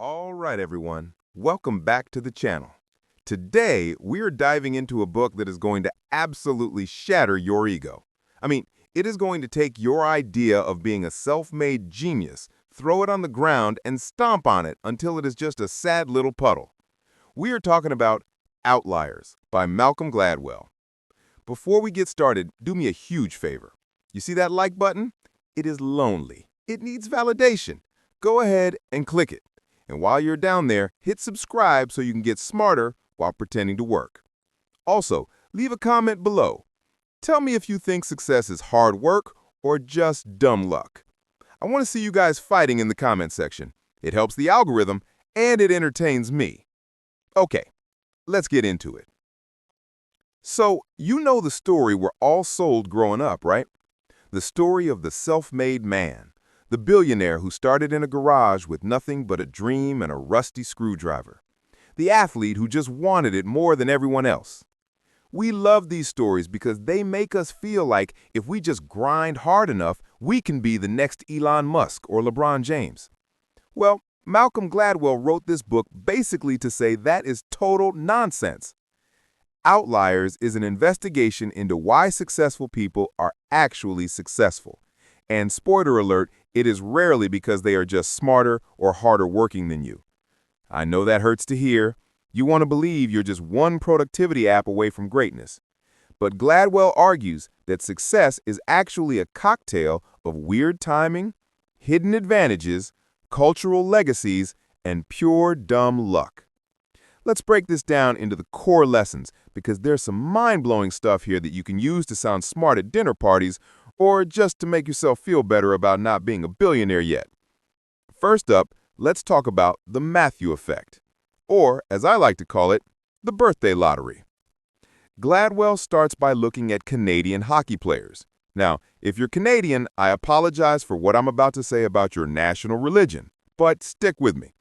All right, everyone. Welcome back to the channel. Today, we're diving into a book that is going to absolutely shatter your ego. I mean, it is going to take your idea of being a self-made genius, throw it on the ground, and stomp on it until it is just a sad little puddle. We are talking about Outliers by Malcolm Gladwell. Before we get started, do me a huge favor. You see that like button? It is lonely. It needs validation. Go ahead and click it. And while you're down there, hit subscribe so you can get smarter while pretending to work. Also, leave a comment below. Tell me if you think success is hard work or just dumb luck. I want to see you guys fighting in the comment section. It helps the algorithm and it entertains me. Okay, let's get into it. So, you know the story we're all sold growing up, right? The story of the self-made man. The billionaire who started in a garage with nothing but a dream and a rusty screwdriver. The athlete who just wanted it more than everyone else. We love these stories because they make us feel like if we just grind hard enough, we can be the next Elon Musk or LeBron James. Well, Malcolm Gladwell wrote this book basically to say that is total nonsense. Outliers is an investigation into why successful people are actually successful. And spoiler alert, it is rarely because they are just smarter or harder working than you. I know that hurts to hear. You want to believe you're just one productivity app away from greatness. But Gladwell argues that success is actually a cocktail of weird timing, hidden advantages, cultural legacies, and pure dumb luck. Let's break this down into the core lessons because there's some mind-blowing stuff here that you can use to sound smart at dinner parties or just to make yourself feel better about not being a billionaire yet. First up, let's talk about the Matthew effect, or as I like to call it, the birthday lottery. Gladwell starts by looking at Canadian hockey players. Now, if you're Canadian, I apologize for what I'm about to say about your national religion, but stick with me.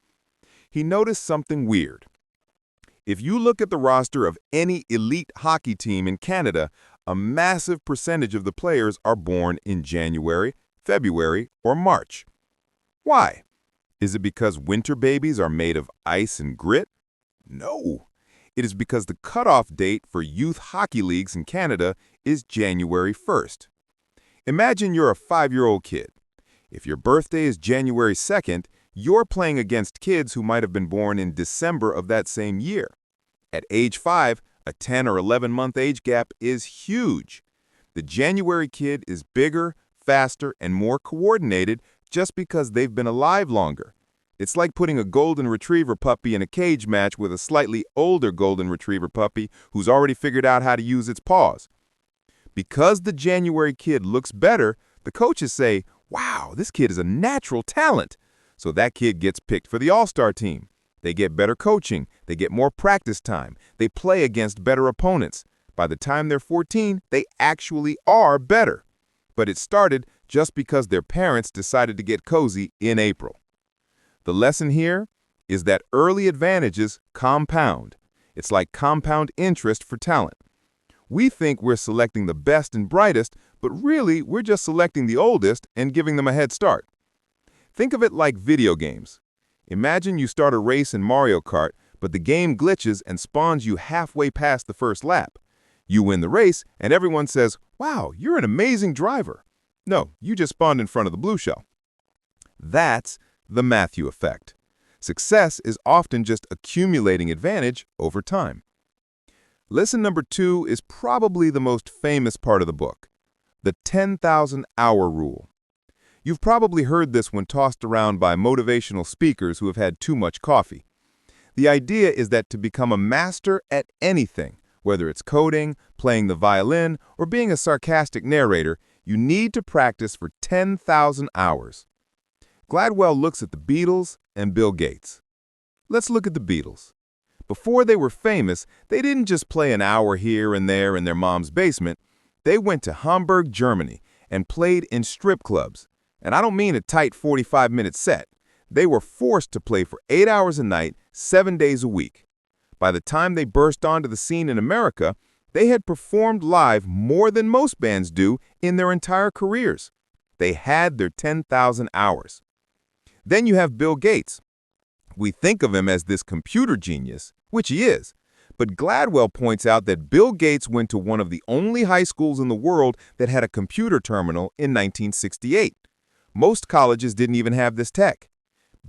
He noticed something weird. If you look at the roster of any elite hockey team in Canada, a massive percentage of the players are born in January, February, or March. Why? Is it because winter babies are made of ice and grit? No. It is because the cutoff date for youth hockey leagues in Canada is January 1st. Imagine you're a 5-year-old kid. If your birthday is January 2nd, you're playing against kids who might have been born in December of that same year. At age 5, a 10 or 11-month age gap is huge. The January kid is bigger, faster, and more coordinated just because they've been alive longer. It's like putting a golden retriever puppy in a cage match with a slightly older golden retriever puppy who's already figured out how to use its paws. Because the January kid looks better, the coaches say, "Wow, this kid is a natural talent." So that kid gets picked for the all-star team. They get better coaching, they get more practice time, they play against better opponents. By the time they're 14, they actually are better. But it started just because their parents decided to get cozy in April. The lesson here is that early advantages compound. It's like compound interest for talent. We think we're selecting the best and brightest, but really we're just selecting the oldest and giving them a head start. Think of it like video games. Imagine you start a race in Mario Kart, but the game glitches and spawns you halfway past the first lap. You win the race, and everyone says, "Wow, you're an amazing driver." No, you just spawned in front of the blue shell. That's the Matthew effect. Success is often just accumulating advantage over time. Lesson number 2 is probably the most famous part of the book, the 10,000-hour rule. You've probably heard this when tossed around by motivational speakers who have had too much coffee. The idea is that to become a master at anything, whether it's coding, playing the violin, or being a sarcastic narrator, you need to practice for 10,000 hours. Gladwell looks at the Beatles and Bill Gates. Let's look at the Beatles. Before they were famous, they didn't just play an hour here and there in their mom's basement. They went to Hamburg, Germany, and played in strip clubs. And I don't mean a tight 45-minute set. They were forced to play for 8 hours a night, 7 days a week. By the time they burst onto the scene in America, they had performed live more than most bands do in their entire careers. They had their 10,000 hours. Then you have Bill Gates. We think of him as this computer genius, which he is. But Gladwell points out that Bill Gates went to one of the only high schools in the world that had a computer terminal in 1968. Most colleges didn't even have this tech.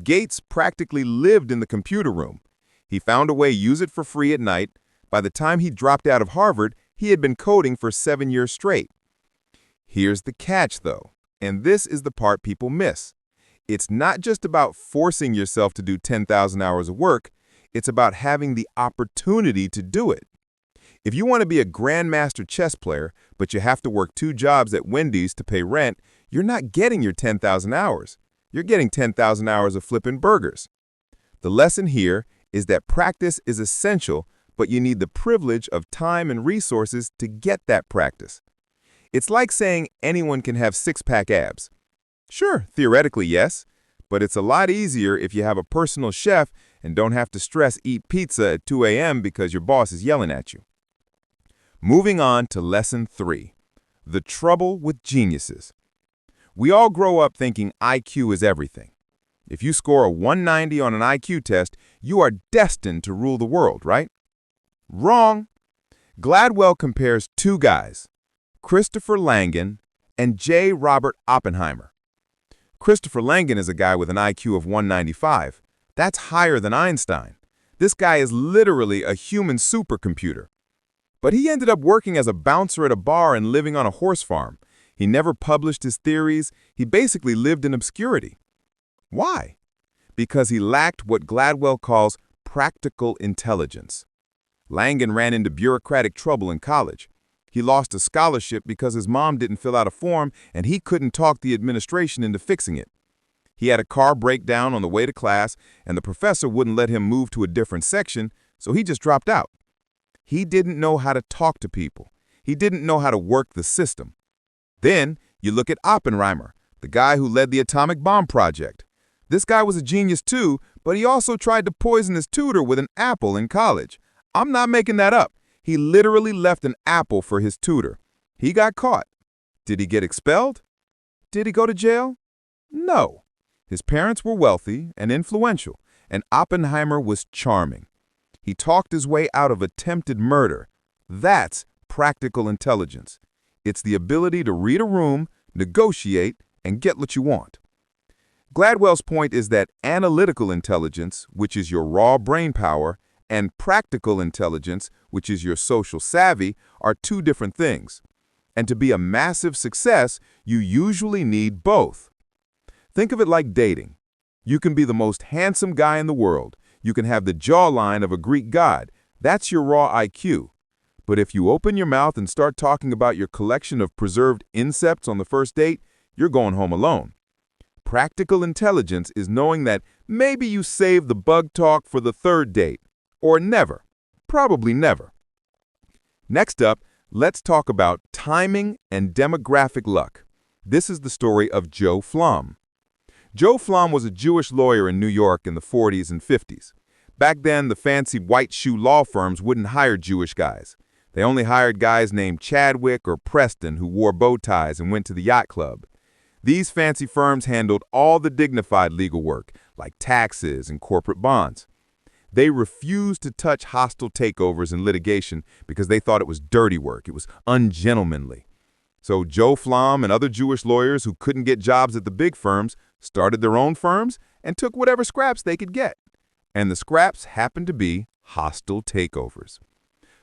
Gates practically lived in the computer room. He found a way to use it for free at night. By the time he dropped out of Harvard, he had been coding for 7 years straight. Here's the catch, though, and this is the part people miss. It's not just about forcing yourself to do 10,000 hours of work. It's about having the opportunity to do it. If you want to be a grandmaster chess player, but you have to work 2 jobs at Wendy's to pay rent, you're not getting your 10,000 hours. You're getting 10,000 hours of flipping burgers. The lesson here is that practice is essential, but you need the privilege of time and resources to get that practice. It's like saying anyone can have 6-pack abs. Sure, theoretically, yes, but it's a lot easier if you have a personal chef and don't have to eat pizza at 2 a.m. because your boss is yelling at you. Moving on to lesson 3, the trouble with geniuses. We all grow up thinking IQ is everything. If you score a 190 on an IQ test, you are destined to rule the world, right? Wrong. Gladwell compares 2 guys, Christopher Langan and J. Robert Oppenheimer. Christopher Langan is a guy with an IQ of 195. That's higher than Einstein. This guy is literally a human supercomputer. But he ended up working as a bouncer at a bar and living on a horse farm. He never published his theories. He basically lived in obscurity. Why? Because he lacked what Gladwell calls practical intelligence. Langan ran into bureaucratic trouble in college. He lost a scholarship because his mom didn't fill out a form and he couldn't talk the administration into fixing it. He had a car breakdown on the way to class and the professor wouldn't let him move to a different section, so he just dropped out. He didn't know how to talk to people. He didn't know how to work the system. Then you look at Oppenheimer, the guy who led the atomic bomb project. This guy was a genius too, but he also tried to poison his tutor with an apple in college. I'm not making that up. He literally left an apple for his tutor. He got caught. Did he get expelled? Did he go to jail? No. His parents were wealthy and influential, and Oppenheimer was charming. He talked his way out of attempted murder. That's practical intelligence. It's the ability to read a room, negotiate, and get what you want. Gladwell's point is that analytical intelligence, which is your raw brain power, and practical intelligence, which is your social savvy, are 2 different things. And to be a massive success, you usually need both. Think of it like dating. You can be the most handsome guy in the world. You can have the jawline of a Greek god. That's your raw IQ. But if you open your mouth and start talking about your collection of preserved insects on the first date, you're going home alone. Practical intelligence is knowing that maybe you save the bug talk for the 3rd date. Or never. Probably never. Next up, let's talk about timing and demographic luck. This is the story of Joe Flom. Joe Flom was a Jewish lawyer in New York in the 40s and 50s. Back then, the fancy white shoe law firms wouldn't hire Jewish guys. They only hired guys named Chadwick or Preston who wore bow ties and went to the yacht club. These fancy firms handled all the dignified legal work, like taxes and corporate bonds. They refused to touch hostile takeovers and litigation because they thought it was dirty work. It was ungentlemanly. So Joe Flom and other Jewish lawyers who couldn't get jobs at the big firms started their own firms and took whatever scraps they could get. And the scraps happened to be hostile takeovers.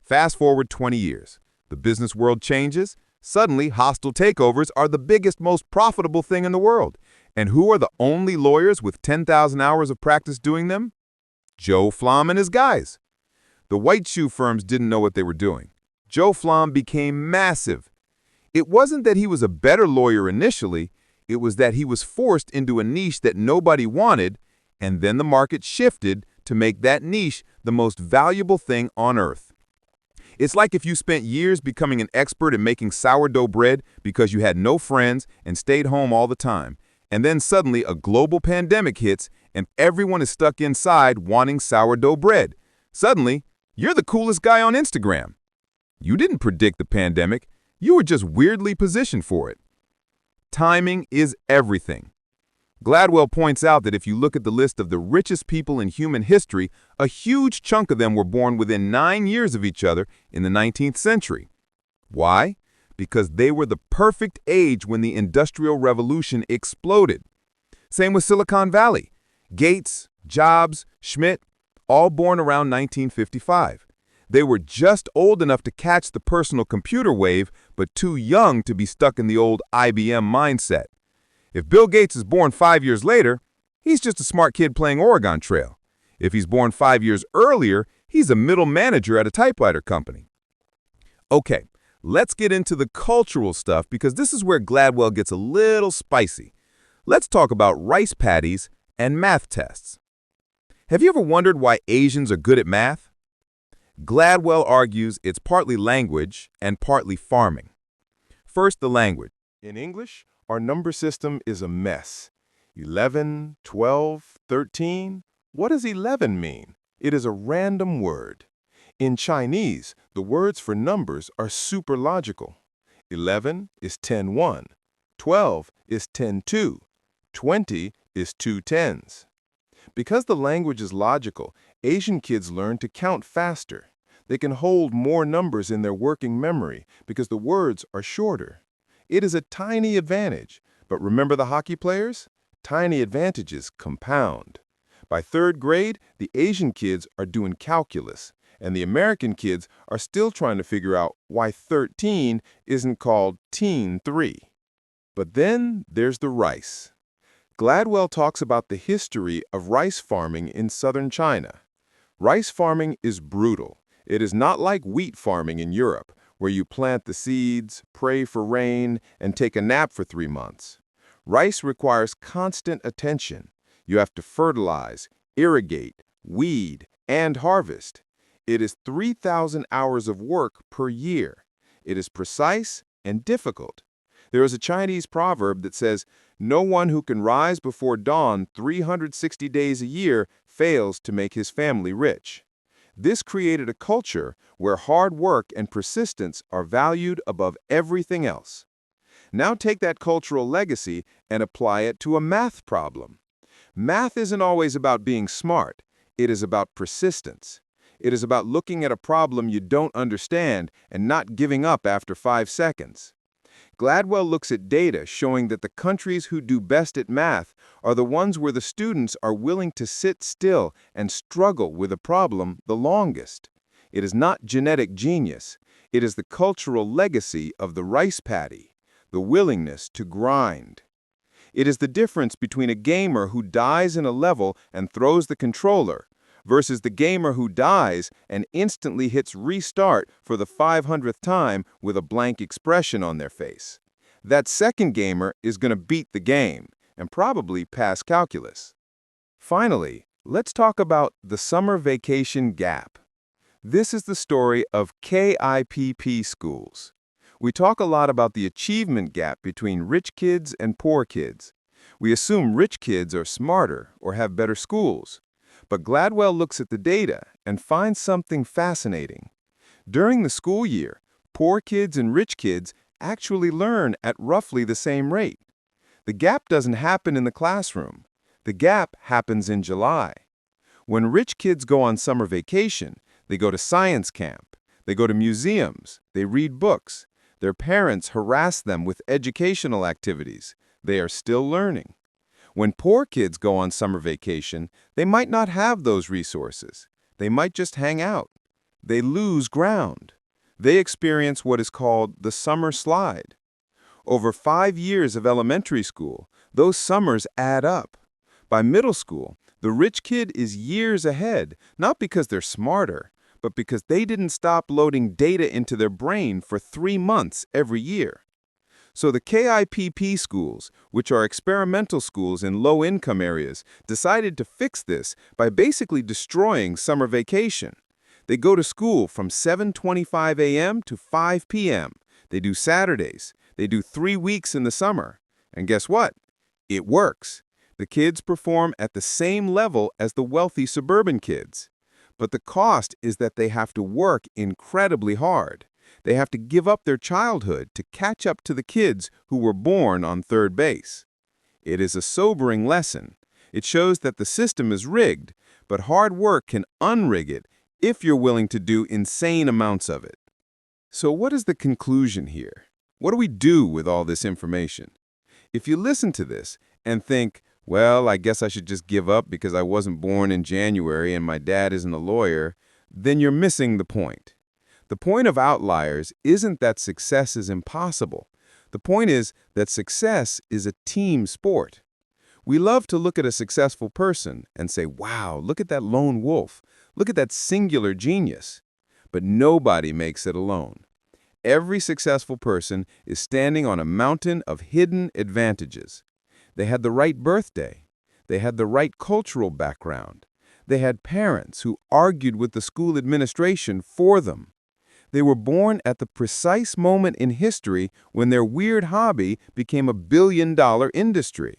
Fast forward 20 years. The business world changes. Suddenly, hostile takeovers are the biggest, most profitable thing in the world. And who are the only lawyers with 10,000 hours of practice doing them? Joe Flom and his guys. The white shoe firms didn't know what they were doing. Joe Flom became massive. It wasn't that he was a better lawyer initially, it was that he was forced into a niche that nobody wanted, and then the market shifted to make that niche the most valuable thing on earth. It's like if you spent years becoming an expert in making sourdough bread because you had no friends and stayed home all the time, and then suddenly a global pandemic hits and everyone is stuck inside wanting sourdough bread. Suddenly, you're the coolest guy on Instagram. You didn't predict the pandemic. You were just weirdly positioned for it. Timing is everything. Gladwell points out that if you look at the list of the richest people in human history, a huge chunk of them were born within 9 years of each other in the 19th century. Why? Because they were the perfect age when the Industrial Revolution exploded. Same with Silicon Valley. Gates, Jobs, Schmidt, all born around 1955. They were just old enough to catch the personal computer wave, but too young to be stuck in the old IBM mindset. If Bill Gates is born 5 years later, he's just a smart kid playing Oregon Trail. If he's born 5 years earlier, he's a middle manager at a typewriter company. Okay, let's get into the cultural stuff because this is where Gladwell gets a little spicy. Let's talk about rice paddies and math tests. Have you ever wondered why Asians are good at math? Gladwell argues it's partly language and partly farming. First, the language. In English, our number system is a mess. 11, 12, 13. What does 11 mean? It is a random word. In Chinese, the words for numbers are super logical. 11 is 10-1. 12 is 10-2. 20 is 2 tens. Because the language is logical, Asian kids learn to count faster. They can hold more numbers in their working memory because the words are shorter. It is a tiny advantage, but remember the hockey players? Tiny advantages compound. By third grade, the Asian kids are doing calculus, and the American kids are still trying to figure out why 13 isn't called teen 3. But then there's the rice. Gladwell talks about the history of rice farming in southern China. Rice farming is brutal. It is not like wheat farming in Europe, where you plant the seeds, pray for rain, and take a nap for 3 months. Rice requires constant attention. You have to fertilize, irrigate, weed, and harvest. It is 3,000 hours of work per year. It is precise and difficult. There is a Chinese proverb that says, "No one who can rise before dawn 360 days a year fails to make his family rich." This created a culture where hard work and persistence are valued above everything else. Now take that cultural legacy and apply it to a math problem. Math isn't always about being smart. It is about persistence. It is about looking at a problem you don't understand and not giving up after 5 seconds. Gladwell looks at data showing that the countries who do best at math are the ones where the students are willing to sit still and struggle with a problem the longest. It is not genetic genius. It is the cultural legacy of the rice paddy, the willingness to grind. It is the difference between a gamer who dies in a level and throws the controller versus the gamer who dies and instantly hits restart for the 500th time with a blank expression on their face. That second gamer is going to beat the game and probably pass calculus. Finally, let's talk about the summer vacation gap. This is the story of KIPP schools. We talk a lot about the achievement gap between rich kids and poor kids. We assume rich kids are smarter or have better schools. But Gladwell looks at the data and finds something fascinating. During the school year, poor kids and rich kids actually learn at roughly the same rate. The gap doesn't happen in the classroom. The gap happens in July. When rich kids go on summer vacation, they go to science camp, they go to museums, they read books. Their parents harass them with educational activities. They are still learning. When poor kids go on summer vacation, they might not have those resources. They might just hang out. They lose ground. They experience what is called the summer slide. Over 5 years of elementary school, those summers add up. By middle school, the rich kid is years ahead, not because they're smarter, but because they didn't stop loading data into their brain for 3 months every year. So the KIPP schools, which are experimental schools in low-income areas, decided to fix this by basically destroying summer vacation. They go to school from 7:25 a.m. to 5 p.m. They do Saturdays. They do 3 weeks in the summer. And guess what? It works. The kids perform at the same level as the wealthy suburban kids. But the cost is that they have to work incredibly hard. They have to give up their childhood to catch up to the kids who were born on third base. It is a sobering lesson. It shows that the system is rigged, but hard work can unrig it if you're willing to do insane amounts of it. So what is the conclusion here? What do we do with all this information? If you listen to this and think, well, I guess I should just give up because I wasn't born in January and my dad isn't a lawyer, then you're missing the point. The point of Outliers isn't that success is impossible. The point is that success is a team sport. We love to look at a successful person and say, wow, look at that lone wolf. Look at that singular genius. But nobody makes it alone. Every successful person is standing on a mountain of hidden advantages. They had the right birthday. They had the right cultural background. They had parents who argued with the school administration for them. They were born at the precise moment in history when their weird hobby became a billion-dollar industry.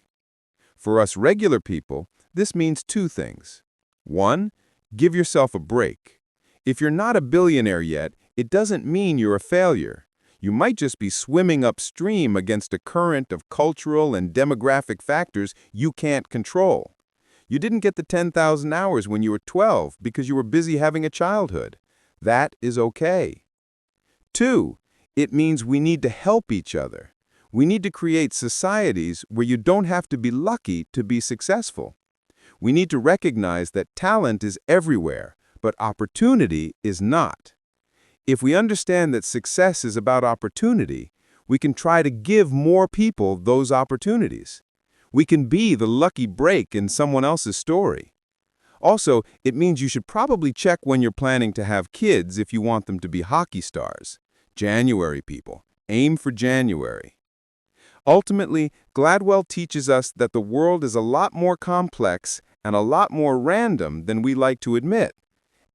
For us regular people, this means two things. One, give yourself a break. If you're not a billionaire yet, it doesn't mean you're a failure. You might just be swimming upstream against a current of cultural and demographic factors you can't control. You didn't get the 10,000 hours when you were 12 because you were busy having a childhood. That is okay. Two, it means we need to help each other. We need to create societies where you don't have to be lucky to be successful. We need to recognize that talent is everywhere, but opportunity is not. If we understand that success is about opportunity, we can try to give more people those opportunities. We can be the lucky break in someone else's story. Also, it means you should probably check when you're planning to have kids if you want them to be hockey stars. January people, aim for January. Ultimately, Gladwell teaches us that the world is a lot more complex and a lot more random than we like to admit.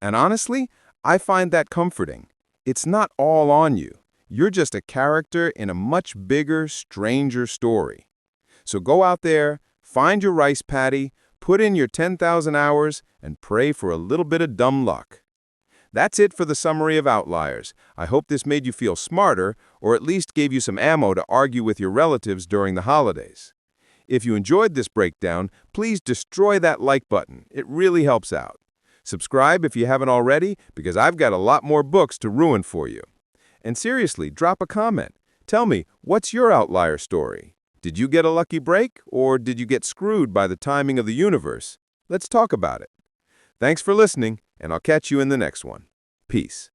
And honestly, I find that comforting. It's not all on you. You're just a character in a much bigger, stranger story. So go out there, find your rice paddy, put in your 10,000 hours, and pray for a little bit of dumb luck. That's it for the summary of Outliers. I hope this made you feel smarter, or at least gave you some ammo to argue with your relatives during the holidays. If you enjoyed this breakdown, please destroy that like button. It really helps out. Subscribe if you haven't already, because I've got a lot more books to ruin for you. And seriously, drop a comment. Tell me, what's your outlier story? Did you get a lucky break, or did you get screwed by the timing of the universe? Let's talk about it. Thanks for listening, and I'll catch you in the next one. Peace.